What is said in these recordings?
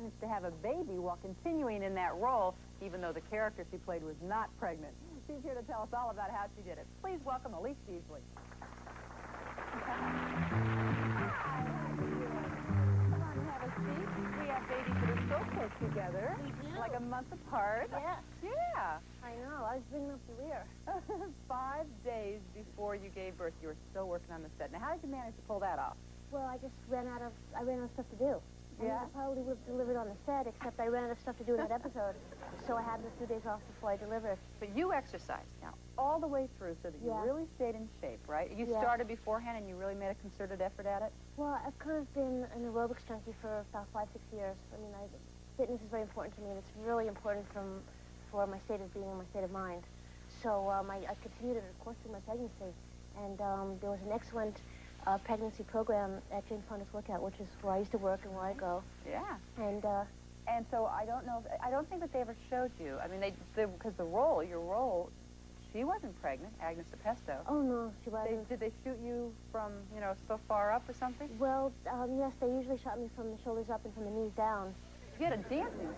managed to have a baby while continuing in that role, even though the character she played was not pregnant. She's here to tell us all about how she did it. Please welcome Allyce Beasley. We have babies that are so close together. We do. Like a month apart. Yeah. Yeah. I know. I was bringing up the rear. 5 days before you gave birth, you were still working on the set. Now, how did you manage to pull that off? Well, I ran out of stuff to do. Yeah? I probably would have delivered on the set, except I ran out of stuff to do in that episode. So I had a few days off before I delivered. But you exercised now all the way through so that you really stayed in shape, right? You started beforehand and you really made a concerted effort at it? Well, I've kind of been an aerobics junkie for about 5, 6 years. I mean, fitness is very important to me, and it's really important for my state of being and my state of mind. So I continued it, of course, through my pregnancy. And there was an excellent pregnancy program at Jane Fonda's Workout, which is where I used to work and where I go. Yeah. And so I don't think that they ever showed you. I mean, because your role, she wasn't pregnant, Agnes Pesto. Oh, no, she wasn't. Did they shoot you from, so far up or something? Well, yes, they usually shot me from the shoulders up and from the knees down. You had a dancing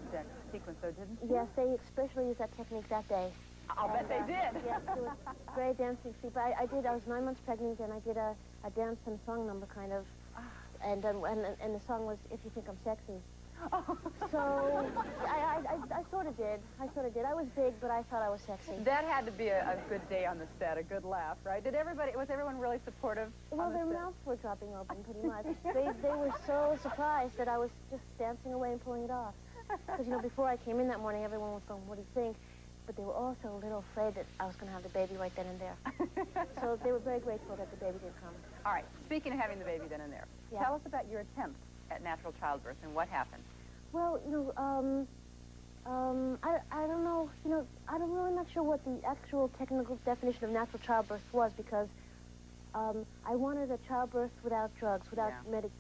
sequence, though, didn't you? Yes, they especially used that technique that day. I'll bet they did. Yes, it was very dancing. But I was 9 months pregnant, and I did a dance and song number, kind of. And the song was "If You Think I'm Sexy." Oh. So I sort of did. I was big, but I thought I was sexy. That had to be a good day on the set, a good laugh, right? Was everyone really supportive? Well, their mouths were dropping open, pretty much. They were so surprised that I was just dancing away and pulling it off. Because, before I came in that morning, everyone was going, "What do you think?" But they were also a little afraid that I was going to have the baby right then and there. So they were very grateful that the baby didn't come. All right. Speaking of having the baby then and there, tell us about your attempt at natural childbirth and what happened. Well, I don't know. I'm really not sure what the actual technical definition of natural childbirth was, because I wanted a childbirth without drugs,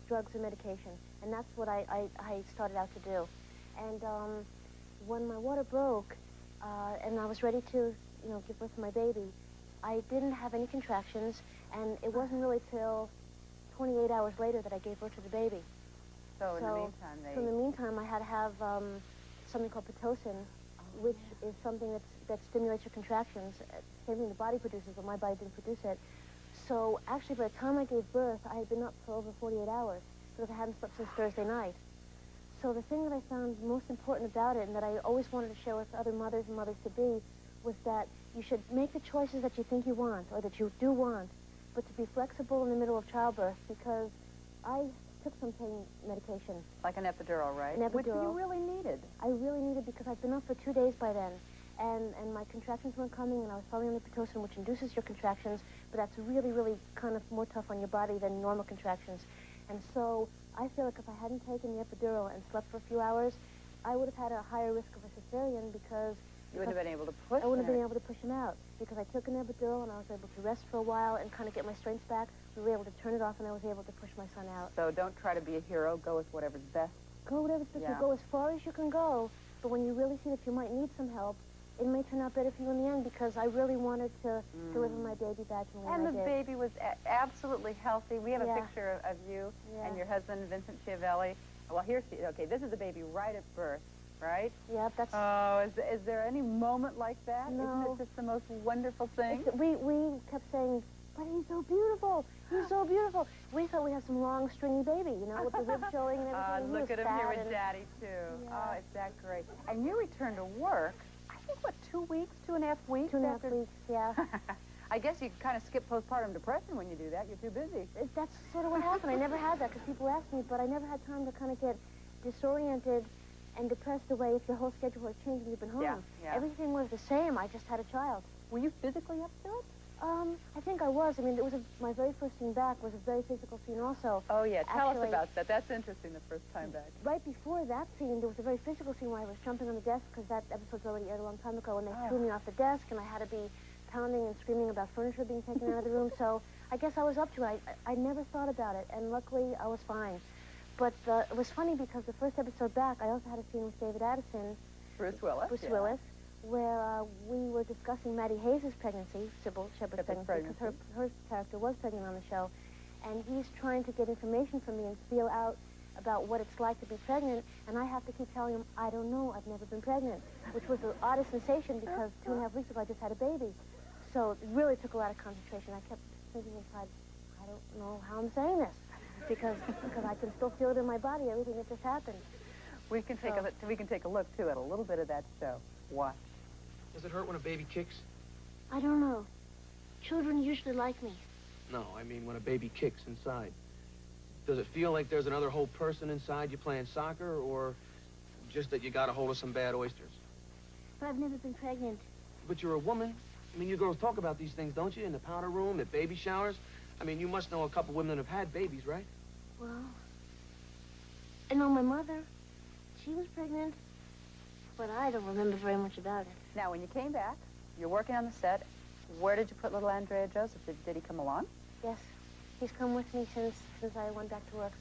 drugs and medication, and that's what I started out to do. And when my water broke, and I was ready to, give birth to my baby, I didn't have any contractions, and it wasn't really till 28 hours later that I gave birth to the baby. So in the meantime, I had to have something called Pitocin, which is something that stimulates your contractions. Same thing the body produces, but my body didn't produce it. So actually, by the time I gave birth, I had been up for over 48 hours because I hadn't slept since Thursday night. So the thing that I found most important about it, and that I always wanted to share with other mothers and mothers-to-be, was that you should make the choices that you think you want, or that you do want, but to be flexible in the middle of childbirth, because I took some pain medication. Like an epidural, right? An epidural. Which you really needed. I really needed, because I'd been up for 2 days by then, and my contractions weren't coming, and I was probably on the Pitocin, which induces your contractions, but that's really, really kind of more tough on your body than normal contractions. And so I feel like if I hadn't taken the epidural and slept for a few hours, I would have had a higher risk of a cesarean, because you wouldn't have been able to push him. I wouldn't have been able to push him out, because I took an epidural and I was able to rest for a while and kind of get my strength back. We were able to turn it off, and I was able to push my son out. So don't try to be a hero. Go with whatever's best. Go whatever's best. You go as far as you can go, but when you really see that you might need some help, it may turn out better for you in the end, because I really wanted to deliver my baby vaginally. And the baby was absolutely healthy. We have a picture of you and your husband, Vincent Schiavelli. Well, here's okay, this is the baby right at birth, right? Yeah, that's... Oh, is there any moment like that? No. Isn't it just the most wonderful thing? We kept saying, but he's so beautiful. He's so beautiful. We thought we'd have some long, stringy baby, with the ribs showing and everything. Look at him here with Daddy, too. Yeah. Oh, it's that great. And you returned to work, I think, what, 2 weeks, 2.5 weeks? 2.5 weeks, yeah. I guess you kind of skip postpartum depression when you do that. You're too busy. That's sort of what happened. I never had that, because people asked me, but I never had time to kind of get disoriented and depressed away if your whole schedule had changed and you've been home. Yeah. Everything was the same. I just had a child. Were you physically up to it? I think I was. I mean, it was my very first scene back was a very physical scene also. Oh, yeah. Tell us about that. That's interesting, the first time back. Right before that scene, there was a very physical scene where I was jumping on the desk, because that episode's already aired a long time ago, and they threw me off the desk, and I had to be pounding and screaming about furniture being taken out of the room. So I guess I was up to it. I never thought about it, and luckily I was fine. But it was funny, because the first episode back, I also had a scene with David Addison. Bruce Willis. Where we were discussing Maddie Hayes' pregnancy, Sybil Shepherd's pregnancy, because her character was pregnant on the show. And he's trying to get information from me and feel out about what it's like to be pregnant, and I have to keep telling him, I don't know, I've never been pregnant, which was the oddest sensation because 2.5 weeks ago I just had a baby. So it really took a lot of concentration. I kept thinking inside, I don't know how I'm saying this, because I can still feel it in my body, everything that just happened. We can take a look too at a little bit of that show. Watch. Does it hurt when a baby kicks? I don't know. Children usually like me. No, I mean when a baby kicks inside. Does it feel like there's another whole person inside you playing soccer, or just that you got a hold of some bad oysters? But I've never been pregnant. But you're a woman. I mean, you girls talk about these things, don't you? In the powder room, at baby showers. I mean, you must know a couple women that have had babies, right? Well, I know my mother. She was pregnant, but I don't remember very much about it. Now, when you came back, you're working on the set. Where did you put little Andrea Joseph? Did he come along? Yes. He's come with me since I went back to work,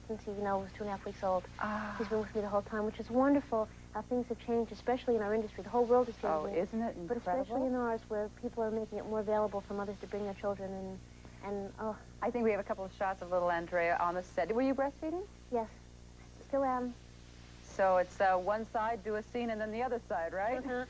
since he, was 2.5 weeks old. Ah. He's been with me the whole time, which is wonderful how things have changed, especially in our industry. The whole world is changing. Oh, isn't it incredible? But especially in ours, where people are making it more available for mothers to bring their children, and oh. I think we have a couple of shots of little Andrea on the set. Were you breastfeeding? Yes. Still am. So it's one side, do a scene, and then the other side, right? It was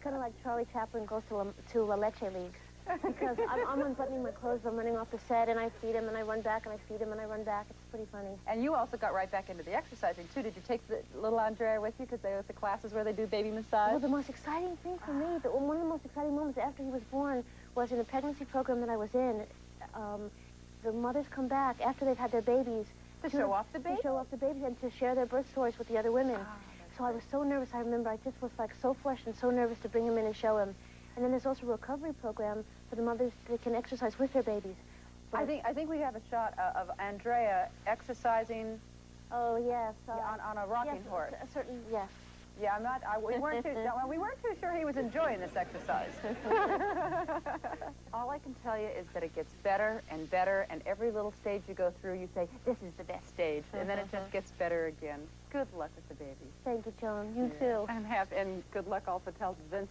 kind of like Charlie Chaplin goes to La Leche League. Because I'm unbuttoning my clothes, I'm running off the set, and I feed him, and I run back, and I feed him, and I run back. It's pretty funny. And you also got right back into the exercising, too. Did you take the little Andrea with you? Because they have the classes where they do baby massage? Well, the most exciting thing for me, one of the most exciting moments after he was born was in a pregnancy program that I was in. The mothers come back after they've had their babies. To show off the babies? To show off the babies and to share their birth stories with the other women. So I was so nervous. I remember I just was like so flushed and so nervous to bring him in and show him. And then there's also a recovery program for the mothers that can exercise with their babies. But I think we have a shot of Andrea exercising. Oh, yes. On a rocking horse. Yes. Yeah, we weren't too sure he was enjoying this exercise. All I can tell you is that it gets better and better, and every little stage you go through, you say, this is the best stage, and then it just gets better again. Good luck with the baby. Thank you, Joan. You too. And good luck also to Vincent.